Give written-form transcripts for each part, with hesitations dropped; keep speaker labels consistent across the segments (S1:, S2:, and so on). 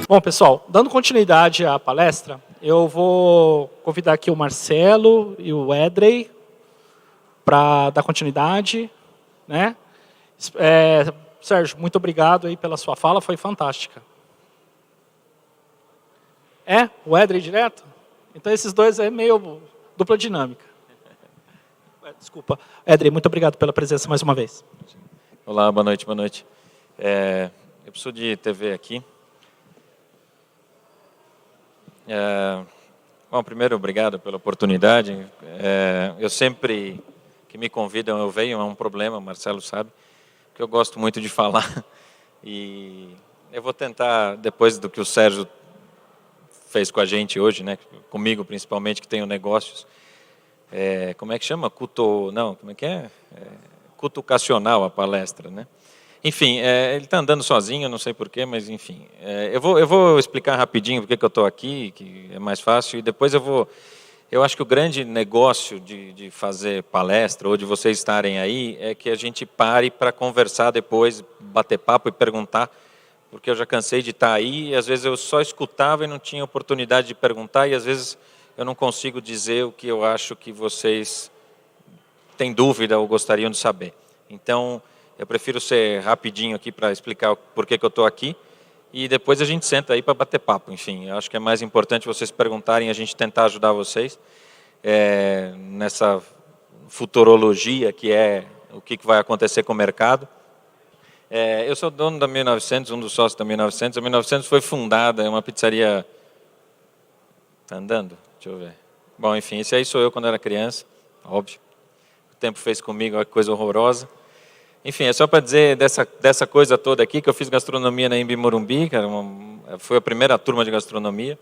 S1: Bom, pessoal, dando continuidade à palestra, eu vou convidar aqui o Marcelo e o Edrey para dar continuidade, né? Sérgio, muito obrigado aí pela sua fala, foi fantástica. O Edrey direto? Então esses dois é meio dupla dinâmica. Desculpa. Edrey, muito obrigado pela presença mais uma vez.
S2: Olá, boa noite, boa noite. Eu preciso de TV aqui. Bom, primeiro, obrigado pela oportunidade. Eu sempre que me convidam, eu venho, é um problema, o Marcelo sabe, que eu gosto muito de falar. E eu vou tentar, depois do que o Sérgio fez com a gente hoje, né, comigo principalmente, que tenho negócios, como é que chama? Cultucacional a palestra, né? Enfim, ele está andando sozinho, não sei porquê, mas enfim. Eu vou explicar rapidinho porque que eu estou aqui, que é mais fácil, e depois eu acho que o grande negócio de fazer palestra, ou de vocês estarem aí, é que a gente pare para conversar depois, bater papo e perguntar, porque eu já cansei de estar aí, e às vezes eu só escutava e não tinha oportunidade de perguntar, e às vezes eu não consigo dizer o que eu acho que vocês têm dúvida ou gostariam de saber. Então, eu prefiro ser rapidinho aqui para explicar por que eu estou aqui, e depois a gente senta aí para bater papo. Enfim, eu acho que é mais importante vocês perguntarem e a gente tentar ajudar vocês nessa futurologia, que é o que vai acontecer com o mercado. Eu sou dono da 1900, um dos sócios da 1900. A 1900 foi fundada, é uma pizzaria... Está andando? Deixa eu ver. Bom, enfim, esse aí sou eu quando era criança, óbvio. O tempo fez comigo uma coisa horrorosa. Enfim, é só para dizer dessa coisa toda aqui, que eu fiz gastronomia na Embi Morumbi, foi a primeira turma de gastronomia.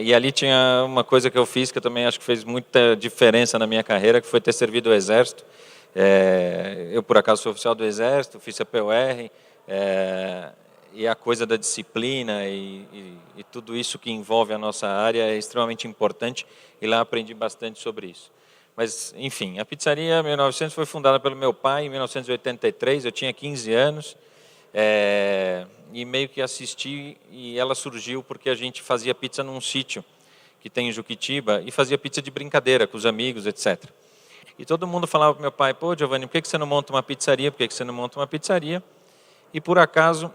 S2: E ali tinha uma coisa que eu fiz, que eu também acho que fez muita diferença na minha carreira, que foi ter servido o Exército. Eu, por acaso, sou oficial do Exército, fiz a POR, e a coisa da disciplina e tudo isso que envolve a nossa área é extremamente importante, e lá aprendi bastante sobre isso. Mas, enfim, a pizzaria 1900 foi fundada pelo meu pai em 1983, eu tinha 15 anos, e meio que assisti, e ela surgiu porque a gente fazia pizza num sítio que tem em Juquitiba, e fazia pizza de brincadeira com os amigos, etc. E todo mundo falava para meu pai: pô, Giovanni, por que você não monta uma pizzaria? Por que você não monta uma pizzaria? E, por acaso,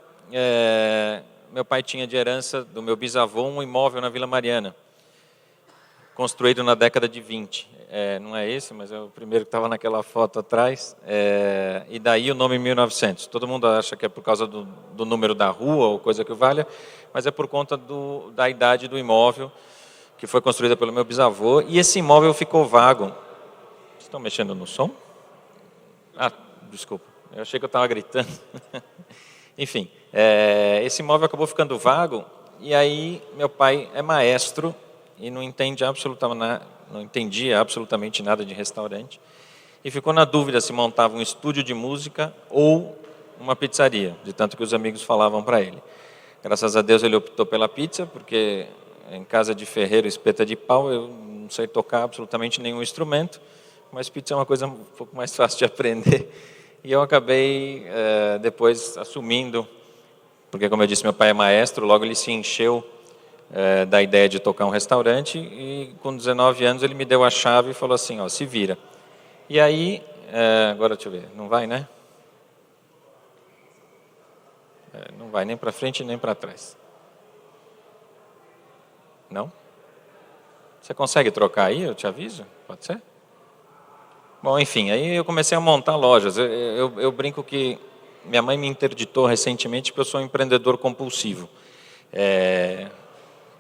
S2: meu pai tinha de herança do meu bisavô um imóvel na Vila Mariana, construído na década de 20. Não é esse, mas é o primeiro que estava naquela foto atrás. E daí o nome 1900. Todo mundo acha que é por causa do número da rua ou coisa que valha, mas é por conta da idade do imóvel, que foi construída pelo meu bisavô. E esse imóvel ficou vago. Vocês estão mexendo no som? Desculpa. Eu achei que eu estava gritando. Enfim, esse imóvel acabou ficando vago, e aí meu pai é maestro e não entendia absolutamente nada de restaurante, e ficou na dúvida se montava um estúdio de música ou uma pizzaria, de tanto que os amigos falavam para ele. Graças a Deus ele optou pela pizza, porque em casa de ferreiro, espeta de pau, eu não sei tocar absolutamente nenhum instrumento, mas pizza é uma coisa um pouco mais fácil de aprender. E eu acabei depois assumindo, porque, como eu disse, meu pai é maestro, logo ele se encheu da ideia de tocar um restaurante, e com 19 anos ele me deu a chave e falou assim: ó, se vira. E aí, agora deixa eu ver, não vai, né? Não vai nem para frente nem para trás. Não? Você consegue trocar aí, eu te aviso? Pode ser? Bom, enfim, aí eu comecei a montar lojas. Eu brinco que minha mãe me interditou recentemente porque eu sou um empreendedor compulsivo.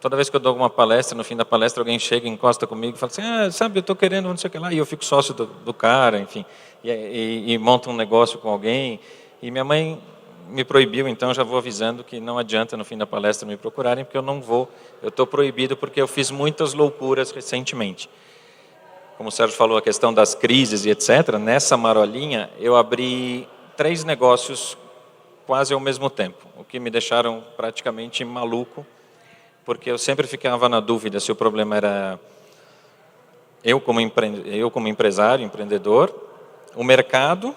S2: Toda vez que eu dou alguma palestra, no fim da palestra alguém chega, encosta comigo e fala assim: sabe, eu estou querendo não sei o que lá, e eu fico sócio do cara, enfim, e monto um negócio com alguém. E minha mãe me proibiu, então eu já vou avisando que não adianta no fim da palestra me procurarem, porque eu estou proibido porque eu fiz muitas loucuras recentemente. Como o Sérgio falou, a questão das crises e etc., nessa marolinha eu abri 3 negócios quase ao mesmo tempo, o que me deixaram praticamente maluco, porque eu sempre ficava na dúvida se o problema era eu como empresário, empreendedor, o mercado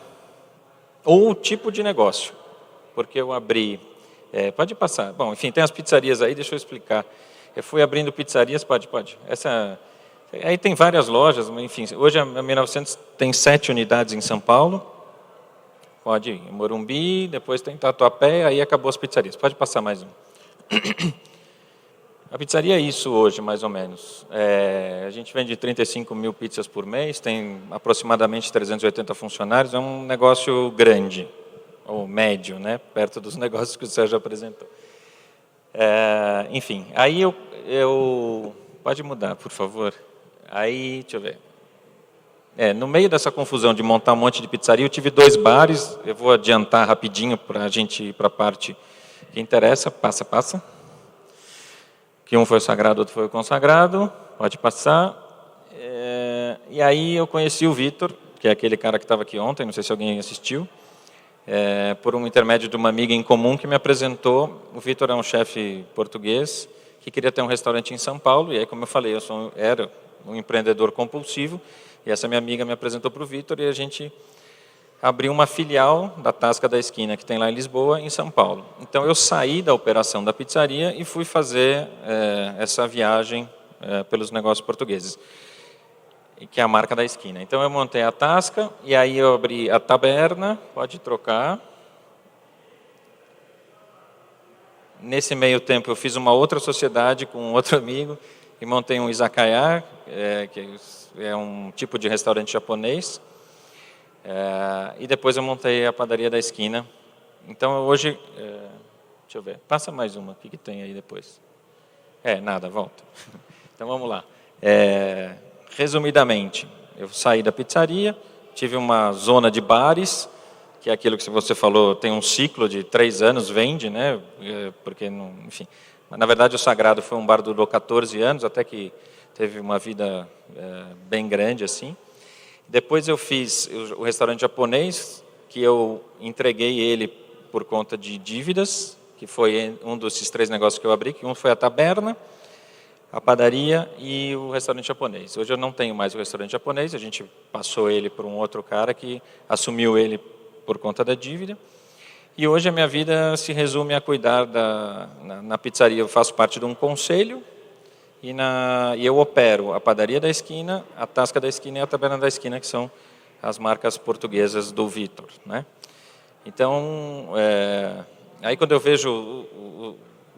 S2: ou o tipo de negócio. Porque eu abri Pode passar. Bom, enfim, tem as pizzarias aí, deixa eu explicar. Eu fui abrindo pizzarias, pode. Aí tem várias lojas, enfim, hoje a 1900 tem 7 unidades em São Paulo, pode ir, em Morumbi, depois tem Tatuapé, aí acabou as pizzarias. Pode passar mais um. A pizzaria é isso hoje, mais ou menos. A gente vende 35 mil pizzas por mês, tem aproximadamente 380 funcionários, é um negócio grande, ou médio, né, perto dos negócios que o Sérgio apresentou. Enfim, aí eu... Pode mudar, por favor. Aí, deixa eu ver. No meio dessa confusão de montar um monte de pizzaria, eu tive 2 bares, eu vou adiantar rapidinho para a gente ir para a parte que interessa. Passa. Que um foi o sagrado, outro foi o consagrado. Pode passar. E aí eu conheci o Vitor, que é aquele cara que estava aqui ontem, não sei se alguém assistiu, por um intermédio de uma amiga em comum que me apresentou. O Vitor é um chefe português que queria ter um restaurante em São Paulo, e aí, como eu falei, era um empreendedor compulsivo, e essa minha amiga me apresentou para o Vitor, e a gente abriu uma filial da Tasca da Esquina, que tem lá em Lisboa, em São Paulo. Então, eu saí da operação da pizzaria e fui fazer essa viagem pelos negócios portugueses, que é a marca da esquina. Então, eu montei a Tasca, e aí eu abri a Taberna, pode trocar. Nesse meio tempo, eu fiz uma outra sociedade com um outro amigo, e montei um izakaya, que é um tipo de restaurante japonês. E depois eu montei a padaria da esquina. Então, hoje... deixa eu ver. Passa mais uma. O que tem aí depois? Nada, volta. Então, vamos lá. Resumidamente, eu saí da pizzaria, tive uma zona de bares, que é aquilo que você falou, tem um ciclo de 3 anos, vende, né? Porque, enfim... Na verdade, o Sagrado foi um bar que durou 14 anos, até que teve uma vida bem grande assim. Depois eu fiz o restaurante japonês, que eu entreguei ele por conta de dívidas, que foi um desses 3 negócios que eu abri, que um foi a Taberna, a padaria e o restaurante japonês. Hoje eu não tenho mais o restaurante japonês, a gente passou ele para um outro cara que assumiu ele por conta da dívida. E hoje a minha vida se resume a cuidar na pizzaria. Eu faço parte de um conselho e eu opero a padaria da esquina, a Tasca da Esquina e a Taberna da Esquina, que são as marcas portuguesas do Vitor, né? Então, aí quando eu vejo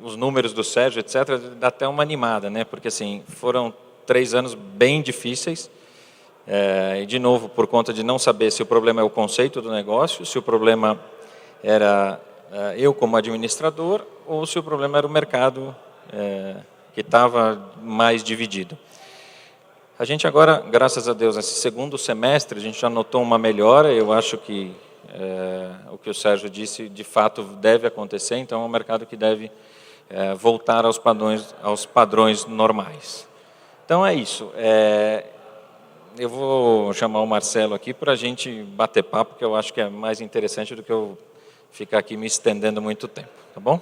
S2: os números do Sérgio, etc., dá até uma animada, né? Porque assim, foram 3 anos bem difíceis. E de novo, por conta de não saber se o problema é o conceito do negócio, se o problema era eu como administrador, ou se o problema era o mercado que estava mais dividido. A gente agora, graças a Deus, nesse segundo semestre, a gente já notou uma melhora. Eu acho que o que o Sérgio disse, de fato, deve acontecer. Então, é um mercado que deve voltar aos padrões normais. Então, é isso. Eu vou chamar o Marcelo aqui para a gente bater papo, porque eu acho que é mais interessante do que eu ficar aqui me estendendo muito tempo, tá bom?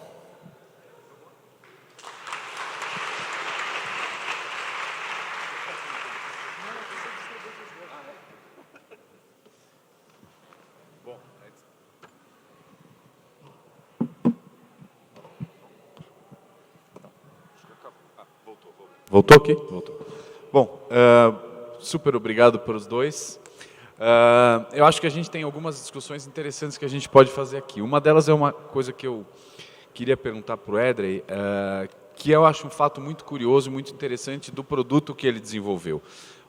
S3: Voltou aqui? Voltou. Bom, super obrigado para os dois. Eu acho que a gente tem algumas discussões interessantes que a gente pode fazer aqui. Uma delas é uma coisa que eu queria perguntar para o Edrey, que eu acho um fato muito curioso e muito interessante do produto que ele desenvolveu.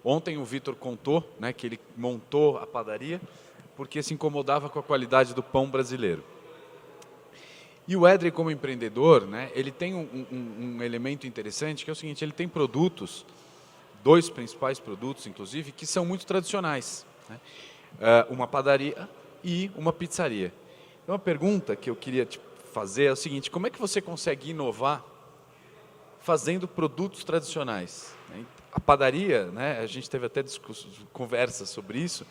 S3: Ontem o Vitor contou, né, que ele montou a padaria porque se incomodava com a qualidade do pão brasileiro. E o Edrey, como empreendedor, né, ele tem um elemento interessante, que é o seguinte: ele tem produtos, 2 principais produtos, inclusive, que são muito tradicionais, né? Uma padaria e uma pizzaria. Então, a pergunta que eu queria te fazer é o seguinte: como é que você consegue inovar fazendo produtos tradicionais? A padaria, né, a gente teve até conversas sobre isso,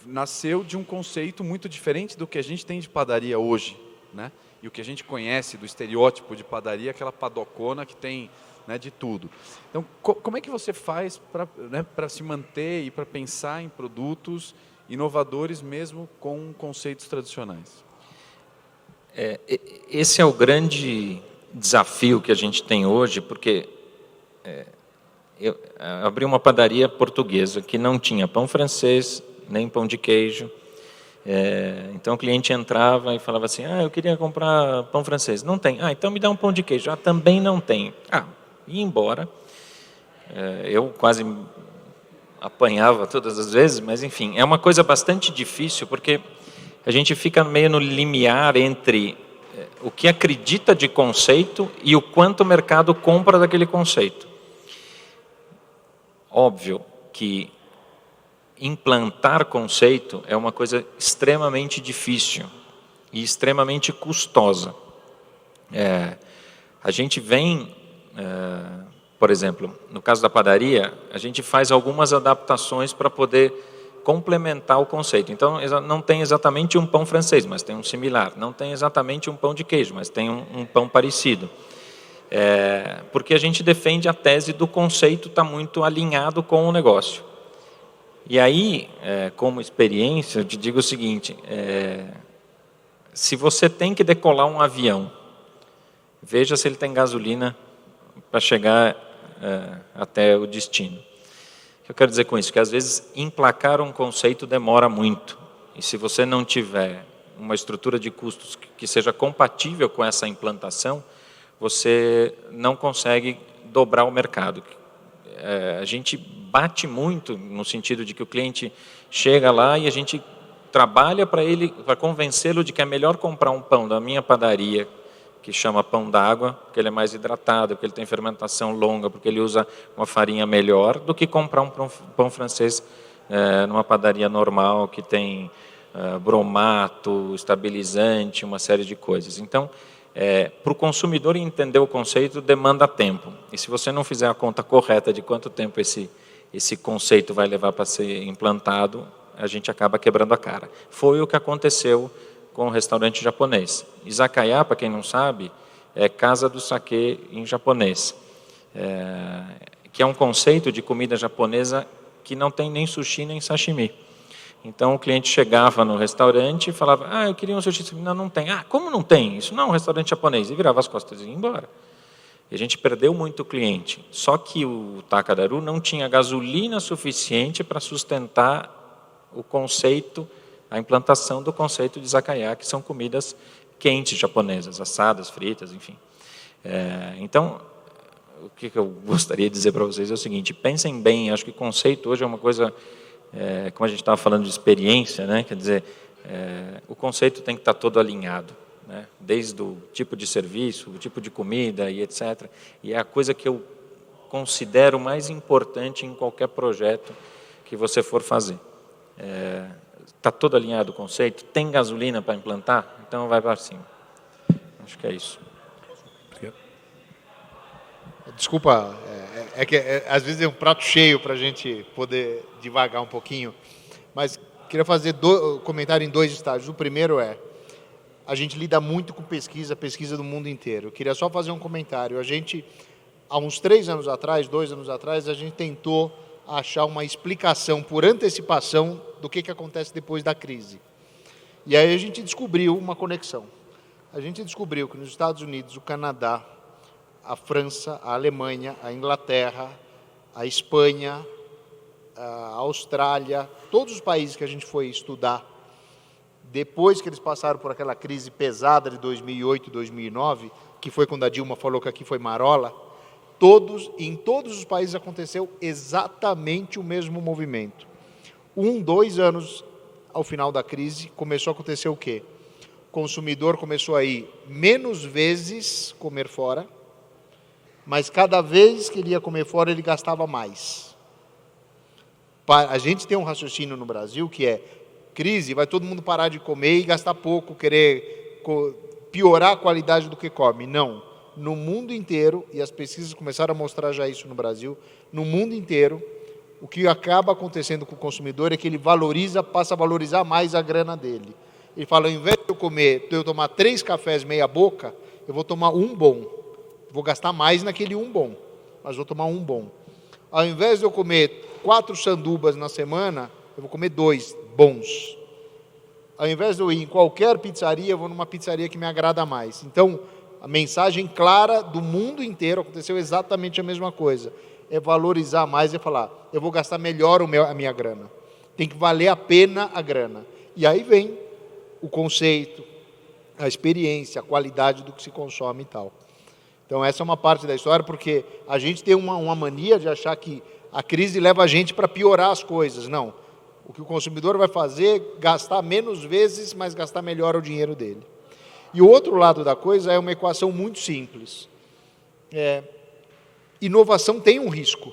S3: nasceu de um conceito muito diferente do que a gente tem de padaria hoje, né? E o que a gente conhece do estereótipo de padaria, aquela padocona que tem, né, de tudo. Então, como é que você faz para se manter e para pensar em produtos inovadores mesmo com conceitos tradicionais?
S2: Esse é o grande desafio que a gente tem hoje, porque eu abri uma padaria portuguesa que não tinha pão francês, nem pão de queijo. Então o cliente entrava e falava assim, eu queria comprar pão francês. Não tem. Então me dá um pão de queijo. Também não tem. Ia embora. Eu quase apanhava todas as vezes, mas enfim, é uma coisa bastante difícil, porque a gente fica meio no limiar entre o que acredita de conceito e o quanto o mercado compra daquele conceito. Óbvio que implantar conceito é uma coisa extremamente difícil e extremamente custosa. A gente vem, por exemplo, no caso da padaria, a gente faz algumas adaptações para poder complementar o conceito. Então, não tem exatamente um pão francês, mas tem um similar. Não tem exatamente um pão de queijo, mas tem um pão parecido. Porque a gente defende a tese do conceito estar muito alinhado com o negócio. E aí, como experiência, eu te digo o seguinte, se você tem que decolar um avião, veja se ele tem gasolina para chegar até o destino. O que eu quero dizer com isso? Que às vezes emplacar um conceito demora muito. E se você não tiver uma estrutura de custos que seja compatível com essa implantação, você não consegue dobrar o mercado. A gente bate muito no sentido de que o cliente chega lá e a gente trabalha para convencê-lo de que é melhor comprar um pão da minha padaria, que chama pão d'água, porque ele é mais hidratado, porque ele tem fermentação longa, porque ele usa uma farinha melhor, do que comprar um pão francês numa padaria normal, que tem bromato, estabilizante, uma série de coisas. Então, para o consumidor entender o conceito, demanda tempo. E se você não fizer a conta correta de quanto tempo esse conceito vai levar para ser implantado, a gente acaba quebrando a cara. Foi o que aconteceu com o restaurante japonês. Izakaya, para quem não sabe, é casa do sake em japonês, que é um conceito de comida japonesa que não tem nem sushi nem sashimi. Então o cliente chegava no restaurante e falava, eu queria um sushi. Não tem. Como não tem? Isso não é um restaurante japonês. E virava as costas e ia embora. E a gente perdeu muito o cliente. Só que o Takadaru não tinha gasolina suficiente para sustentar o conceito, a implantação do conceito de izakaya, que são comidas quentes japonesas, assadas, fritas, enfim. Então, o que eu gostaria de dizer para vocês é o seguinte, pensem bem, acho que conceito hoje é uma coisa, como a gente estava falando de experiência, né? Quer dizer, o conceito tem que estar todo alinhado, né? Desde o tipo de serviço, o tipo de comida e etc. E é a coisa que eu considero mais importante em qualquer projeto que você for fazer. Está todo alinhado o conceito? Tem gasolina para implantar? Então vai para cima. Acho que é isso.
S4: Desculpa, que às vezes é um prato cheio para a gente poder divagar um pouquinho, mas queria fazer comentário em 2 estágios. O primeiro a gente lida muito com pesquisa do mundo inteiro. Eu queria só fazer um comentário. A gente, há uns 2 anos atrás, a gente tentou achar uma explicação por antecipação do que acontece depois da crise. E aí a gente descobriu uma conexão. A gente descobriu que nos Estados Unidos, o Canadá, a França, a Alemanha, a Inglaterra, a Espanha, a Austrália, todos os países que a gente foi estudar, depois que eles passaram por aquela crise pesada de 2008 e 2009, que foi quando a Dilma falou que aqui foi marola, em todos os países aconteceu exatamente o mesmo movimento. 2 anos ao final da crise, começou a acontecer o quê? O consumidor começou a ir menos vezes comer fora, mas cada vez que ele ia comer fora, ele gastava mais. A gente tem um raciocínio no Brasil que é crise, vai todo mundo parar de comer e gastar pouco, querer piorar a qualidade do que come. Não. No mundo inteiro, e as pesquisas começaram a mostrar já isso no Brasil, no mundo inteiro, o que acaba acontecendo com o consumidor é que ele passa a valorizar mais a grana dele. Ele fala, ao invés de eu tomar 3 cafés meia boca, eu vou tomar um bom. Vou gastar mais naquele um bom, mas vou tomar um bom. Ao invés de eu comer 4 sandubas na semana, eu vou comer 2 bons. ao invés de eu ir em qualquer pizzaria, eu vou numa pizzaria que me agrada mais. Então, a mensagem clara do mundo inteiro, aconteceu exatamente a mesma coisa. É valorizar mais e falar, eu vou gastar melhor a minha grana. Tem que valer a pena a grana. E aí vem o conceito, a experiência, a qualidade do que se consome e tal. Então, essa é uma parte da história, porque a gente tem uma mania de achar que a crise leva a gente para piorar as coisas. Não. O que o consumidor vai fazer é gastar menos vezes, mas gastar melhor o dinheiro dele. E o outro lado da coisa é uma equação muito simples. Inovação tem um risco,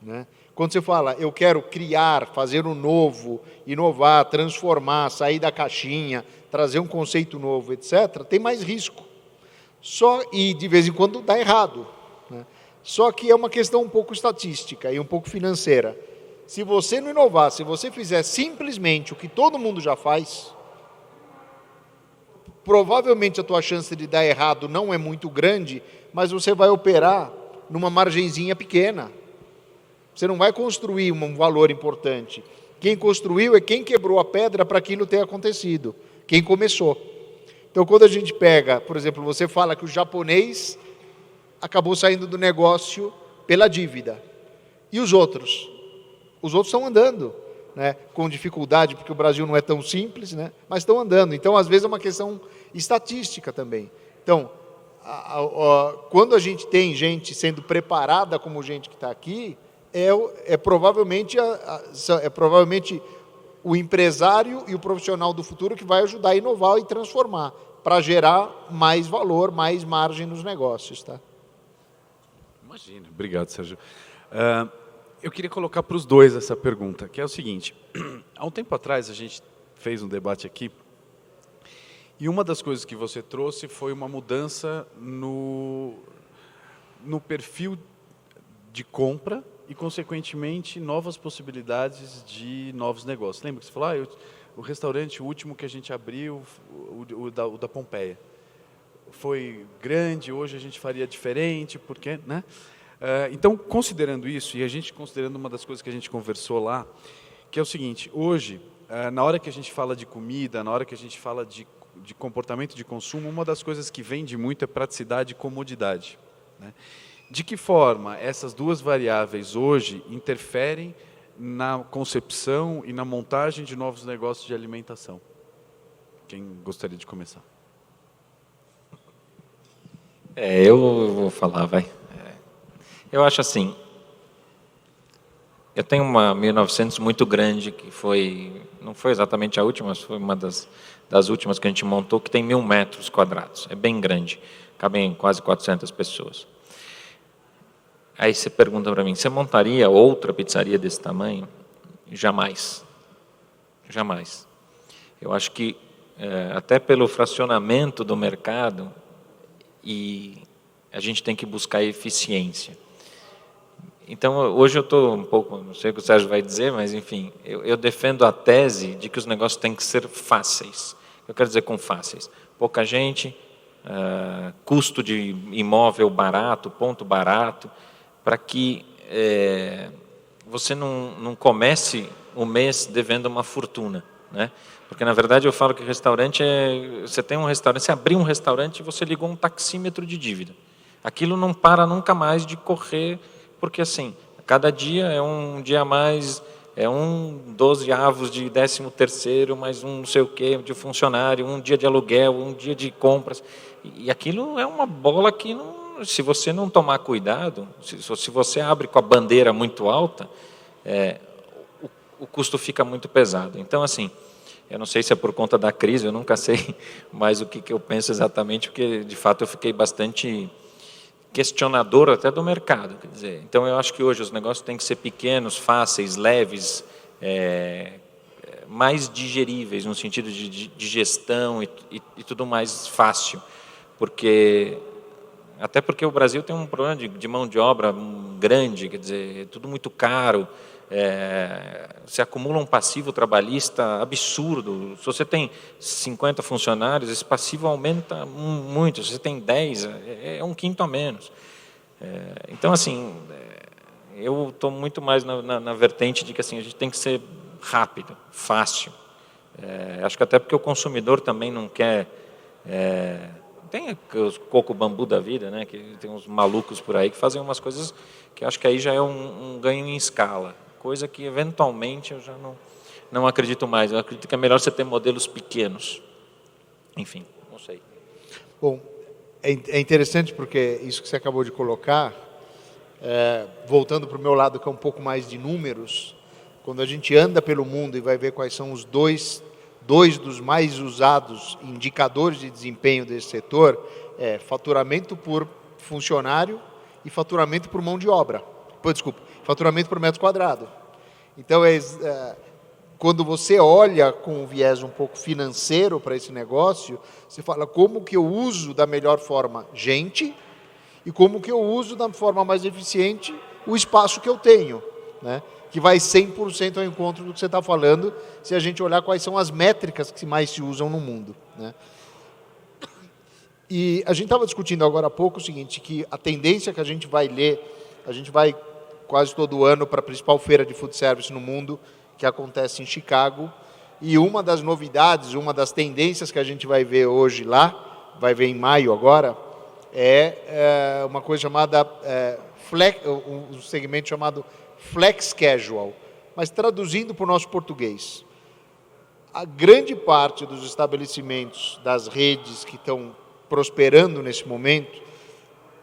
S4: né? Quando você fala, eu quero criar, fazer um novo, inovar, transformar, sair da caixinha, trazer um conceito novo, etc., tem mais risco. E de vez em quando dá errado, né? Só que é uma questão um pouco estatística e um pouco financeira. Se você não inovar, se você fizer simplesmente o que todo mundo já faz, provavelmente a tua chance de dar errado não é muito grande, mas você vai operar numa margenzinha pequena. Você não vai construir um valor importante. Quem construiu é quem quebrou a pedra para aquilo ter acontecido. Quem começou. Então, quando a gente pega, por exemplo, você fala que o japonês acabou saindo do negócio pela dívida. E os outros? Os outros estão andando, né, com dificuldade, porque o Brasil não é tão simples, né, mas estão andando. Então, às vezes, é uma questão estatística também. Então, quando a gente tem gente sendo preparada como gente que está aqui, é provavelmente o empresário e o profissional do futuro que vai ajudar a inovar e transformar, para gerar mais valor, mais margem nos negócios. Tá?
S3: Imagina. Obrigado, Sérgio. Eu queria colocar para os dois essa pergunta, que é o seguinte. Há um tempo atrás, a gente fez um debate aqui, e uma das coisas que você trouxe foi uma mudança no perfil de compra e, consequentemente, novas possibilidades de novos negócios. Lembra que você falou, o restaurante, o último que a gente abriu, o da Pompeia, foi grande, hoje a gente faria diferente, porque, né? Então, considerando isso, e a gente considerando uma das coisas que a gente conversou lá, que é o seguinte, hoje, na hora que a gente fala de comida, na hora que a gente fala de comportamento de consumo, uma das coisas que vende muito é praticidade e comodidade, né? De que forma essas duas variáveis hoje interferem na concepção e na montagem de novos negócios de alimentação? Quem gostaria de começar?
S2: Eu vou falar, vai. Eu acho assim, eu tenho uma 1900 muito grande, que não foi exatamente a última, mas foi uma das últimas que a gente montou, que tem 1000 metros quadrados, é bem grande, cabem quase 400 pessoas. Aí você pergunta para mim, você montaria outra pizzaria desse tamanho? Jamais. Jamais. Eu acho que, até pelo fracionamento do mercado, e a gente tem que buscar eficiência. Então, hoje eu estou um pouco, não sei o que o Sérgio vai dizer, mas, enfim, eu defendo a tese de que os negócios têm que ser fáceis. Eu quero dizer com fáceis. Pouca gente, custo de imóvel barato, ponto barato, para que você não comece o mês devendo uma fortuna, né? Porque, na verdade, eu falo que restaurante você tem um restaurante, você abriu um restaurante e você ligou um taxímetro de dívida. Aquilo não para nunca mais de correr, porque, assim, cada dia é um dia a mais, é um 12avos de 13º, mais um não sei o quê, de funcionário, um dia de aluguel, um dia de compras. E aquilo é uma bola que, se você não tomar cuidado, se você abre com a bandeira muito alta, o custo fica muito pesado. Então, assim, eu não sei se é por conta da crise, eu nunca sei mais o que eu penso exatamente, porque, de fato, eu fiquei bastante questionador até do mercado. Quer dizer, então, eu acho que hoje os negócios têm que ser pequenos, fáceis, leves, mais digeríveis, no sentido de gestão e tudo mais fácil. Até porque o Brasil tem um problema de mão de obra grande, quer dizer, tudo muito caro, se acumula um passivo trabalhista absurdo. Se você tem 50 funcionários, esse passivo aumenta muito. Se você tem 10, é um quinto a menos. Então, assim, eu estou muito mais na vertente de que, assim, a gente tem que ser rápido, fácil, Acho que até porque o consumidor também não quer... tem os coco bambu da vida, né? Que tem uns malucos por aí que fazem umas coisas que acho que aí já é um ganho em escala. Coisa que, eventualmente, eu já não acredito mais. Eu acredito que é melhor você ter modelos pequenos. Enfim, não sei.
S4: Bom, é interessante porque isso que você acabou de colocar, voltando para o meu lado que é um pouco mais de números, quando a gente anda pelo mundo e vai ver quais são os dois dos mais usados indicadores de desempenho desse setor, faturamento por funcionário e faturamento por mão de obra. Faturamento por metro quadrado. Então, quando você olha com um viés um pouco financeiro para esse negócio, você fala como que eu uso da melhor forma gente e como que eu uso da forma mais eficiente o espaço que eu tenho, né? Que vai 100% ao encontro do que você está falando, se a gente olhar quais são as métricas que mais se usam no mundo, né? E a gente estava discutindo agora há pouco o seguinte, que a tendência que a gente vai ler, a gente vai quase todo ano para a principal feira de food service no mundo, que acontece em Chicago, e uma das novidades, uma das tendências que a gente vai ver hoje lá, vai ver em maio agora, é uma coisa chamada, um segmento chamado Flex Casual, mas traduzindo para o nosso português, a grande parte dos estabelecimentos, das redes que estão prosperando nesse momento,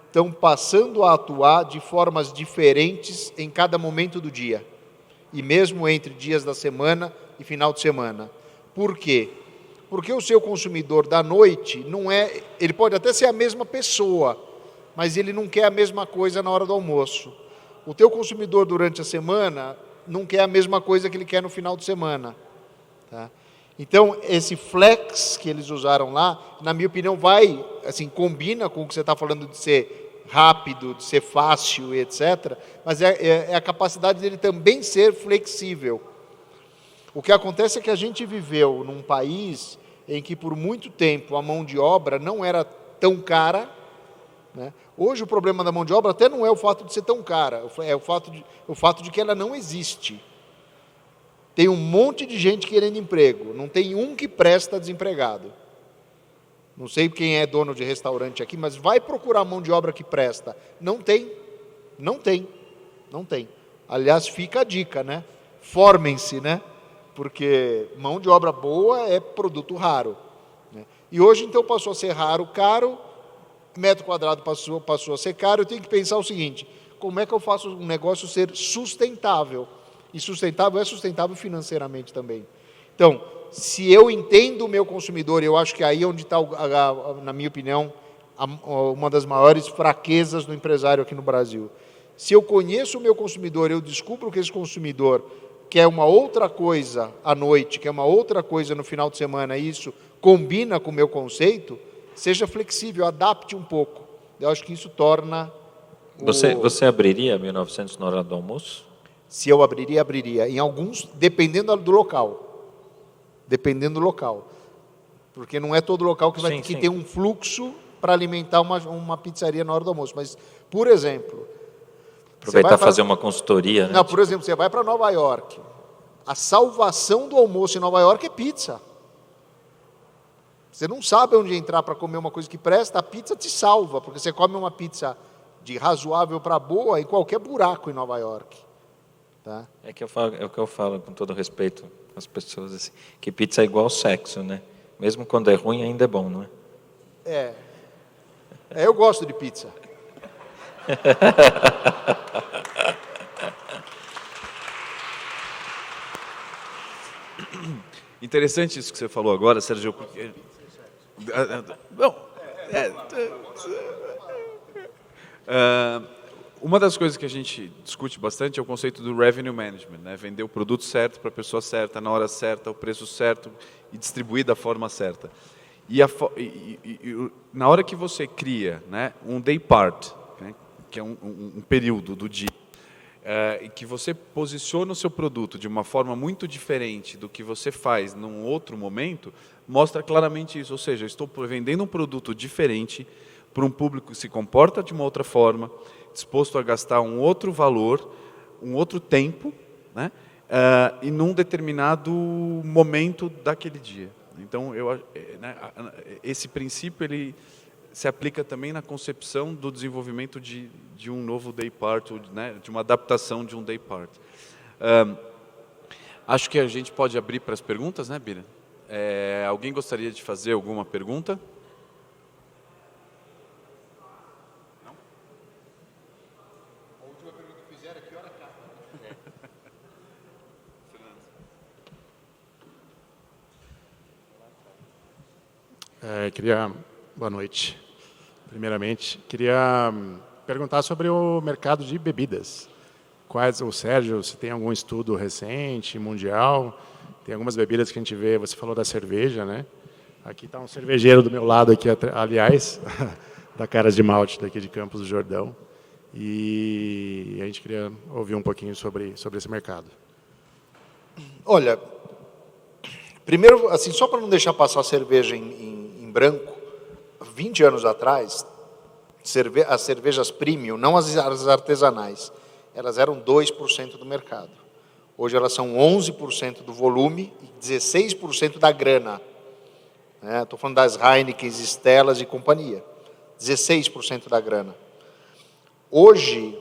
S4: estão passando a atuar de formas diferentes em cada momento do dia, e mesmo entre dias da semana e final de semana. Por quê? Porque o seu consumidor da noite ele pode até ser a mesma pessoa, mas ele não quer a mesma coisa na hora do almoço. O teu consumidor durante a semana não quer a mesma coisa que ele quer no final de semana, tá? Então, esse flex que eles usaram lá, na minha opinião, combina com o que você está falando de ser rápido, de ser fácil, etc., mas é a capacidade dele também ser flexível. O que acontece é que a gente viveu num país em que, por muito tempo, a mão de obra não era tão cara, né? Hoje, o problema da mão de obra até não é o fato de ser tão cara, é o fato de que ela não existe. Tem um monte de gente querendo emprego, não tem um que presta desempregado. Não sei quem é dono de restaurante aqui, mas vai procurar mão de obra que presta. Não tem. Aliás, fica a dica, né? Formem-se, né? Porque mão de obra boa é produto raro, né? E hoje, então, passou a ser raro, caro, metro quadrado passou a ser caro. Eu tenho que pensar o seguinte, como é que eu faço um negócio ser sustentável? E sustentável é sustentável financeiramente também. Então, se eu entendo o meu consumidor, eu acho que aí é onde está, na minha opinião, uma das maiores fraquezas do empresário aqui no Brasil. Se eu conheço o meu consumidor, eu descubro que esse consumidor quer uma outra coisa à noite, quer uma outra coisa no final de semana, e isso combina com o meu conceito, seja flexível, adapte um pouco. Eu acho que isso torna...
S2: Você abriria 1900 na hora do almoço?
S4: Se eu abriria. Em alguns, dependendo do local. Porque não é todo local que vai ter um fluxo para alimentar uma pizzaria na hora do almoço. Mas, por exemplo...
S2: Aproveitar e fazer uma consultoria, né?
S4: Não, por exemplo, você vai para Nova York. A salvação do almoço em Nova York é pizza. Você não sabe onde entrar para comer uma coisa que presta, a pizza te salva, porque você come uma pizza de razoável para boa em qualquer buraco em Nova York. Tá?
S2: É o que eu falo com todo respeito às pessoas, assim, que pizza é igual sexo, né? Mesmo quando é ruim, ainda é bom, não é?
S4: Eu gosto de pizza.
S3: Interessante isso que você falou agora, Sérgio, porque... uma das coisas que a gente discute bastante é o conceito do revenue management, né? Vender o produto certo para a pessoa certa, na hora certa, o preço certo e distribuir da forma certa. E na hora que você cria, né, um day part, né, que é um período do dia, e que você posiciona o seu produto de uma forma muito diferente do que você faz num outro momento, mostra claramente isso. Ou seja, eu estou vendendo um produto diferente para um público que se comporta de uma outra forma, disposto a gastar um outro valor, um outro tempo, né? e num determinado momento daquele dia. Então, esse princípio ele se aplica também na concepção do desenvolvimento de um novo day part, né, de uma adaptação de um day part. Acho que a gente pode abrir para as perguntas, né, Bira? Alguém gostaria de fazer alguma pergunta? Não?
S4: A última pergunta que fizeram é que hora acaba.
S5: Boa noite. Primeiramente, queria perguntar sobre o mercado de bebidas. O Sérgio, se tem algum estudo recente, mundial, tem algumas bebidas que a gente vê, você falou da cerveja, né? Aqui está um cervejeiro do meu lado, aqui, aliás, da Caras de Malte, daqui de Campos do Jordão. E a gente queria ouvir um pouquinho sobre esse mercado.
S4: Olha, primeiro, assim, só para não deixar passar a cerveja em branco, 20 anos atrás, as cervejas premium, não as artesanais, elas eram 2% do mercado. Hoje elas são 11% do volume e 16% da grana. Estou falando das Heineken, Stellas e companhia. 16% da grana. Hoje,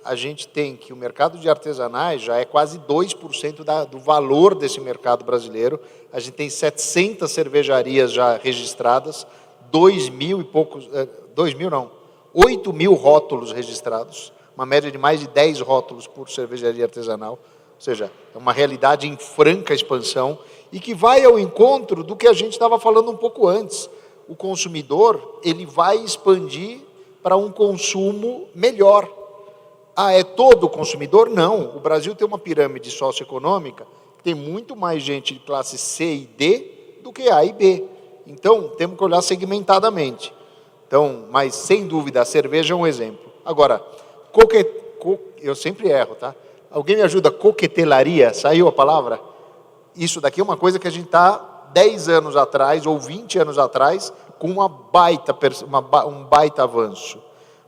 S4: a gente tem que o mercado de artesanais já é quase 2% do valor desse mercado brasileiro. A gente tem 700 cervejarias já registradas, 8 mil rótulos registrados, uma média de mais de 10 rótulos por cervejaria artesanal. Ou seja, é uma realidade em franca expansão e que vai ao encontro do que a gente estava falando um pouco antes. O consumidor, ele vai expandir para um consumo melhor. É todo consumidor? Não. O Brasil tem uma pirâmide socioeconômica que tem muito mais gente de classe C e D do que A e B. Então, temos que olhar segmentadamente. Então, mas, sem dúvida, a cerveja é um exemplo. Agora, eu sempre erro, tá? Alguém me ajuda? Coquetelaria, saiu a palavra? Isso daqui é uma coisa que a gente está 10 anos atrás ou 20 anos atrás com um baita avanço.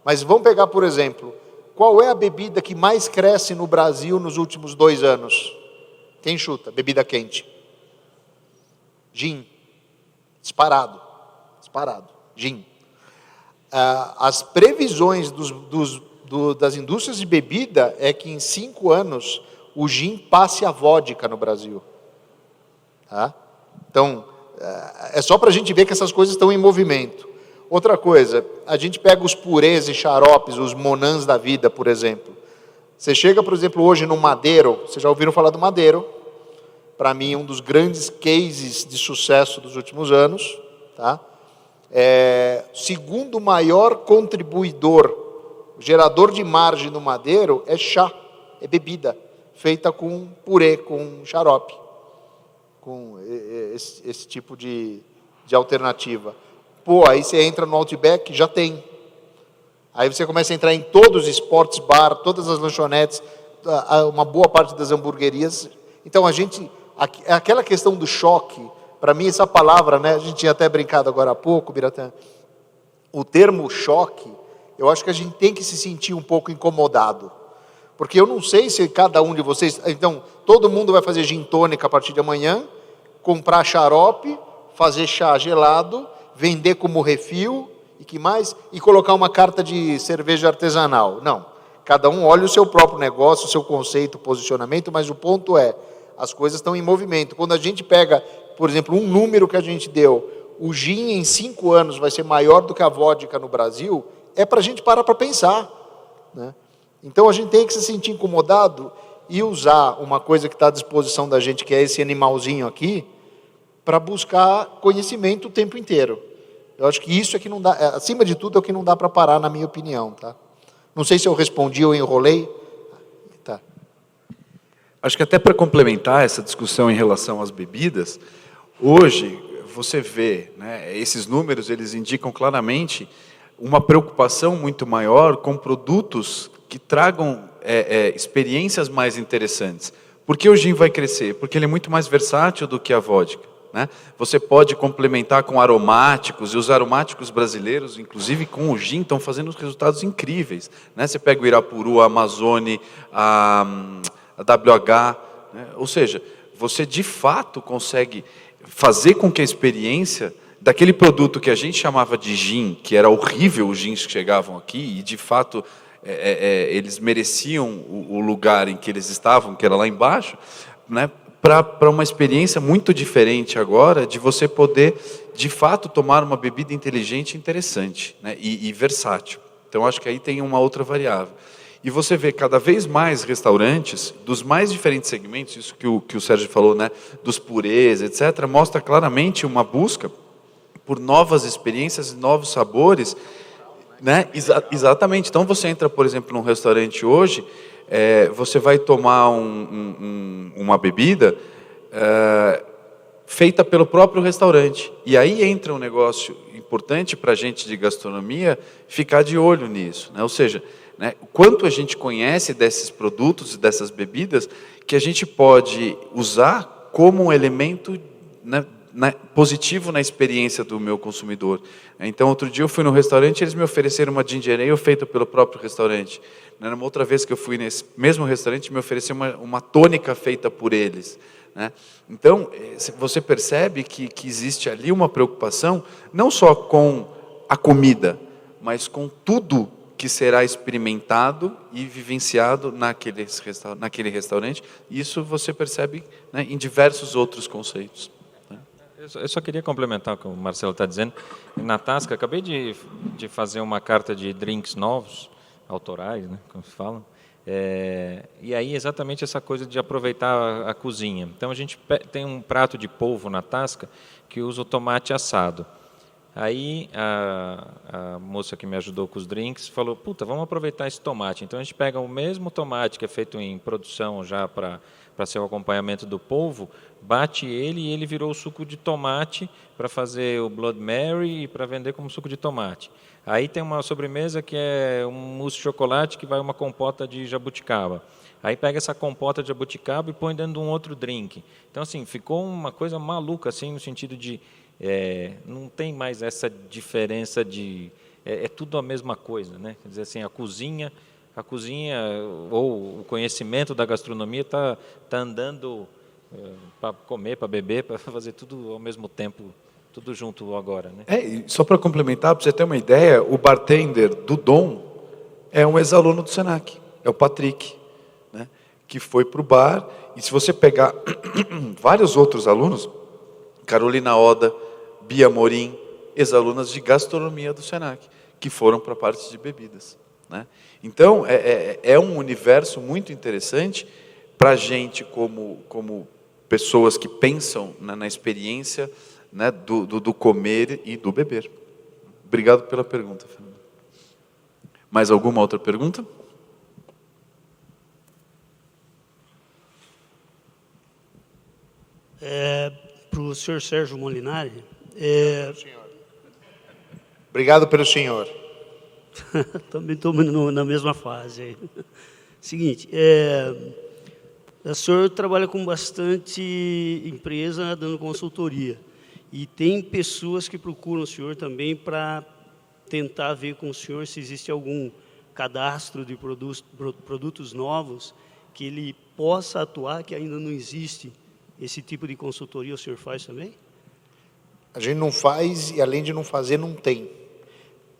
S4: Mas vamos pegar, por exemplo, qual é a bebida que mais cresce no Brasil nos últimos 2 anos? Quem chuta? Bebida quente. Gin. Disparado. Gin. As previsões das indústrias de bebida é que em 5 anos o gin passe a vodka no Brasil. Tá? Então, é só para a gente ver que essas coisas estão em movimento. Outra coisa, a gente pega os purês e xaropes, os monãs da vida, por exemplo. Você chega, por exemplo, hoje no Madeiro, vocês já ouviram falar do Madeiro? Para mim, um dos grandes cases de sucesso dos últimos anos. Tá? Segundo maior contribuidor, gerador de margem no Madeiro, é chá, é bebida, feita com purê, com xarope, com esse tipo de alternativa. Aí você entra no Outback, já tem. Aí você começa a entrar em todos os sports bar, todas as lanchonetes, uma boa parte das hamburguerias. Então, aquela questão do choque, para mim, essa palavra, né, a gente tinha até brincado agora há pouco, Biratã, o termo choque, eu acho que a gente tem que se sentir um pouco incomodado. Porque eu não sei se cada um de vocês... Então, todo mundo vai fazer gin tônica a partir de amanhã, comprar xarope, fazer chá gelado, vender como refil, e que mais? E colocar uma carta de cerveja artesanal. Não. Cada um olha o seu próprio negócio, o seu conceito, o posicionamento, mas o ponto é, as coisas estão em movimento. Quando a gente pega, por exemplo, um número que a gente deu, o gin em 5 anos vai ser maior do que a vodka no Brasil, é para a gente parar para pensar. Né? Então, a gente tem que se sentir incomodado e usar uma coisa que está à disposição da gente, que é esse animalzinho aqui, para buscar conhecimento o tempo inteiro. Eu acho que isso é que não dá, acima de tudo, é o que não dá para parar, na minha opinião. Tá? Não sei se eu respondi ou enrolei. Tá.
S3: Acho que até para complementar essa discussão em relação às bebidas, hoje você vê, né, esses números, eles indicam claramente uma preocupação muito maior com produtos que tragam experiências mais interessantes. Por que o gin vai crescer? Porque ele é muito mais versátil do que a vodka. Né? Você pode complementar com aromáticos, e os aromáticos brasileiros, inclusive com o gin, estão fazendo resultados incríveis. Né? Você pega o Irapuru, a Amazone, a WH, né? Ou seja, você de fato consegue fazer com que a experiência daquele produto que a gente chamava de gin, que era horrível os gins que chegavam aqui, e de fato eles mereciam o lugar em que eles estavam, que era lá embaixo, né, para uma experiência muito diferente agora, de você poder, de fato, tomar uma bebida inteligente e interessante, né, e versátil. Então, acho que aí tem uma outra variável. E você vê cada vez mais restaurantes, dos mais diferentes segmentos, isso que o Sérgio falou, né, dos purês, etc., mostra claramente uma busca por novas experiências e novos sabores, né? Exatamente. Então, você entra, por exemplo, num restaurante hoje, você vai tomar uma bebida feita pelo próprio restaurante. E aí entra um negócio importante para a gente de gastronomia ficar de olho nisso, né? Ou seja, né, o quanto a gente conhece desses produtos e dessas bebidas que a gente pode usar como um elemento, né, positivo na experiência do meu consumidor. Então, outro dia eu fui no restaurante e eles me ofereceram uma ginger ale feita pelo próprio restaurante. Uma outra vez que eu fui nesse mesmo restaurante, me ofereceram uma tônica feita por eles, né? Então, você percebe que existe ali uma preocupação, não só com a comida, mas com tudo que será experimentado e vivenciado naquele restaurante. Isso você percebe, né, em diversos outros conceitos.
S2: Eu só queria complementar o que o Marcelo está dizendo. Na Tasca, acabei de fazer uma carta de drinks novos, autorais, né, como se fala. E aí exatamente essa coisa de aproveitar a cozinha. Então a gente tem um prato de polvo na Tasca que usa o tomate assado. Aí a moça que me ajudou com os drinks falou, puta, vamos aproveitar esse tomate. Então a gente pega o mesmo tomate que é feito em produção já para ser o acompanhamento do polvo, bate ele e ele virou o suco de tomate para fazer o Blood Mary e para vender como suco de tomate. Aí tem uma sobremesa que é um mousse de chocolate que vai uma compota de jabuticaba. Aí pega essa compota de jabuticaba e põe dentro de um outro drink. Então, assim, ficou uma coisa maluca, assim, no sentido de não tem mais essa diferença de... É tudo a mesma coisa, né? Quer dizer assim, a cozinha ou o conhecimento da gastronomia está andando para comer, para beber, para fazer tudo ao mesmo tempo, tudo junto agora, né?
S3: E só para complementar, para você ter uma ideia, o bartender do Dom é um ex-aluno do Senac, é o Patrick, né, que foi para o bar. E se você pegar vários outros alunos, Carolina Oda, Bia Morim, ex-alunas de gastronomia do Senac, que foram para a parte de bebidas, né? Então, é um universo muito interessante para a gente, como pessoas que pensam na experiência, né, do comer e do beber. Obrigado pela pergunta, Fernanda. Mais alguma outra pergunta?
S6: Para o senhor Sérgio Molinari.
S4: Obrigado pelo senhor.
S6: Também estou na mesma fase aí. Seguinte, o senhor trabalha com bastante empresa dando consultoria. E tem pessoas que procuram o senhor também para tentar ver com o senhor se existe algum cadastro de produtos novos que ele possa atuar, que ainda não existe. Esse tipo de consultoria o senhor faz também?
S4: A gente não faz e, além de não fazer, não tem.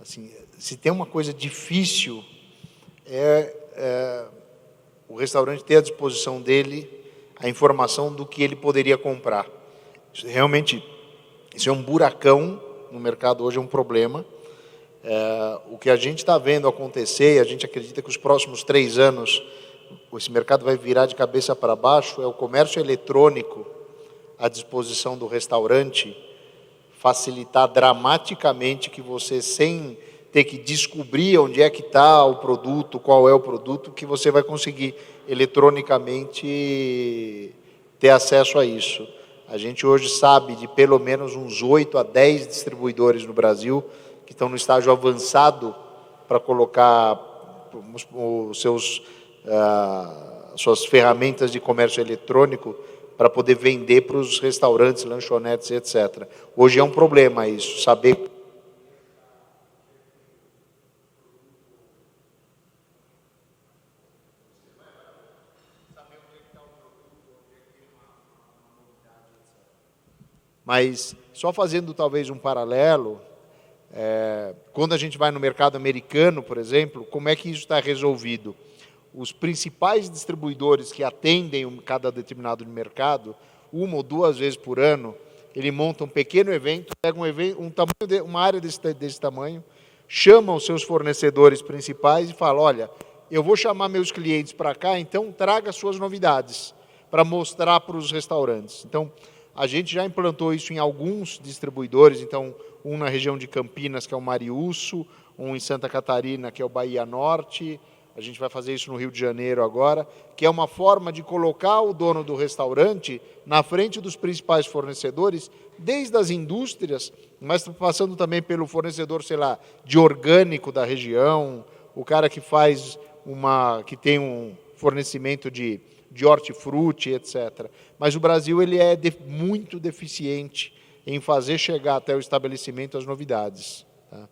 S4: Assim, se tem uma coisa difícil, o restaurante ter à disposição dele a informação do que ele poderia comprar. Realmente, isso é um buracão no mercado hoje, é um problema. O que a gente está vendo acontecer, e a gente acredita que os próximos 3 anos esse mercado vai virar de cabeça para baixo, é o comércio eletrônico à disposição do restaurante, facilitar dramaticamente que você, sem ter que descobrir onde é que está o produto, qual é o produto, que você vai conseguir eletronicamente ter acesso a isso. A gente hoje sabe de pelo menos uns 8 a 10 distribuidores no Brasil que estão no estágio avançado para colocar suas ferramentas de comércio eletrônico para poder vender para os restaurantes, lanchonetes, etc. Hoje é um problema isso, saber... Mas só fazendo talvez um paralelo, quando a gente vai no mercado americano, por exemplo, como é que isso está resolvido? Os principais distribuidores que atendem cada determinado mercado, 1 ou 2 vezes por ano, ele monta um pequeno evento, pega uma área desse tamanho, chama os seus fornecedores principais e fala, olha, eu vou chamar meus clientes para cá, então traga suas novidades para mostrar para os restaurantes. Então, a gente já implantou isso em alguns distribuidores, então, um na região de Campinas, que é o Mariússo, um em Santa Catarina, que é o Bahia Norte, a gente vai fazer isso no Rio de Janeiro agora, que é uma forma de colocar o dono do restaurante na frente dos principais fornecedores, desde as indústrias, mas passando também pelo fornecedor, sei lá, de orgânico da região, o cara que que tem um fornecimento de hortifruti, etc. Mas o Brasil ele é muito deficiente em fazer chegar até o estabelecimento as novidades. Tá?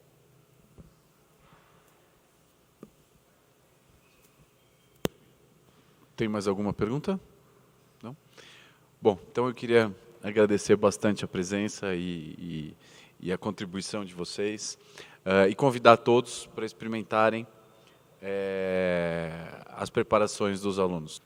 S3: Tem mais alguma pergunta? Não? Bom, então eu queria agradecer bastante a presença e a contribuição de vocês e convidar todos para experimentarem as preparações dos alunos.